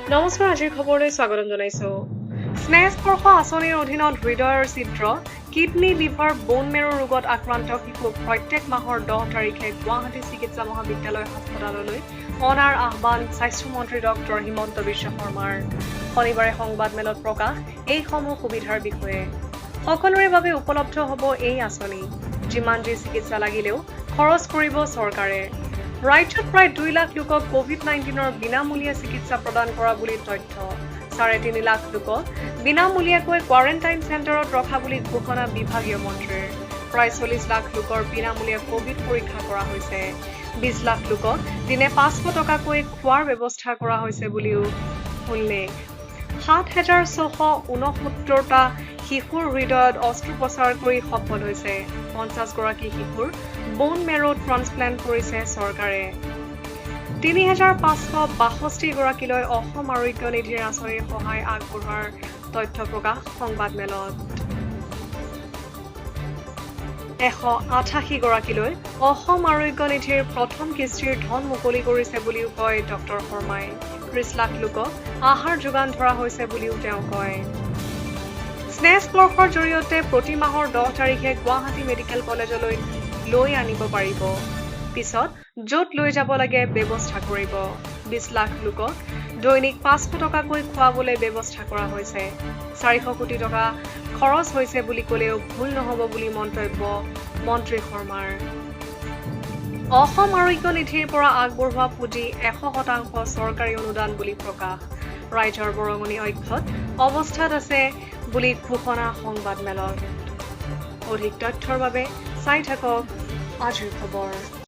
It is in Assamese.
নমস্কাৰ, আজিৰ খবৰলৈ স্বাগতম জনাইছো। স্নেহস্পৰ্শ আঁচনিৰ অধীনত হৃদয়ৰ ছিদ্ৰ, কিডনী, লিভাৰ, বোন মেৰু ৰোগত আক্ৰান্ত শিশুক প্ৰত্যেক মাহৰ 10 তাৰিখে গুৱাহাটী চিকিৎসা মহাবিদ্যালয় হাস্পতাললৈ অনাৰ আহ্বান স্বাস্থ্যমন্ত্ৰী ডক্টৰ হিমন্ত বিশ্ব শৰ্মাৰ। শনিবাৰে সংবাদমেলত প্ৰকাশ এইসমূহ সুবিধাৰ বিষয়ে। সকলোৰে বাবে উপলব্ধ হ'ব এই আঁচনি। যিমান যি চিকিৎসা লাগিলেও খৰচ কৰিব চৰকাৰে। ৰাজ্যত প্ৰায় 2 লাখ লোকক কোভিড-19ৰ বিনামূলীয়া চিকিৎসা প্ৰদান কৰা বুলি তথ্য। 3.5 লাখ লোকক বিনামূলীয়াকৈ কোৱাৰেণ্টাইন চেণ্টাৰত ৰখা বুলি ঘোষণা বিভাগীয় মন্ত্ৰীৰ। প্ৰায় 40 লাখ লোকৰ বিনামূলীয়া কোভিড পৰীক্ষা কৰা হৈছে। 20 লাখ লোকক দিনে 500 টকাকৈ খোৱাৰ ব্যৱস্থা কৰা হৈছে বুলিও উল্লেখ। 7,669টা শিশুৰ হৃদয়ত অস্ত্ৰোপচাৰ কৰি সফল হৈছে। 50 গৰাকী শিশুৰ বোন মেৰু ট্ৰান্সপ্লেণ্ট কৰিছে চৰকাৰে। 3,562 গৰাকীলৈ অসম আৰোগ্য নিধিৰ আঁচনিৰ সহায় আগবঢ়োৱাৰ তথ্য প্ৰকাশ সংবাদমেলত। 188 গৰাকীলৈ অসম আৰোগ্য নিধিৰ প্ৰথম কিস্তিৰ ধন মুকলি কৰিছে বুলিও কয় ডক্টৰ শৰ্মাই। 30 লাখ লোকক আহাৰ যোগান ধৰা হৈছে বুলিও তেওঁ কয়। স্নেহস্পৰ্শৰ জৰিয়তে প্ৰতি মাহৰ 10 তাৰিখে গুৱাহাটী মেডিকেল কলেজলৈ লৈ আনিব পাৰিব। পিছত য'ত লৈ যাব লাগে ব্যৱস্থা কৰিব। 20 লাখ লোকক দৈনিক 500 টকাকৈ খুৱাবলৈ ব্যৱস্থা কৰা হৈছে। 400 কোটি টকা খৰচ হৈছে বুলি ক'লেও ভুল নহ'ব বুলি মন্তব্য মন্ত্ৰী শৰ্মাৰ। অসম আৰোগ্য নিধিৰ পৰা আগবঢ়োৱা পুঁজি 100% চৰকাৰী অনুদান বুলি প্ৰকাশ। ৰাইজৰ বৰঙণি অক্ষত অৱস্থাত আছে বুলি ঘোষণা সংবাদমেলত। অধিক তথ্যৰ বাবে চাই থাকক আজিৰ খবৰ।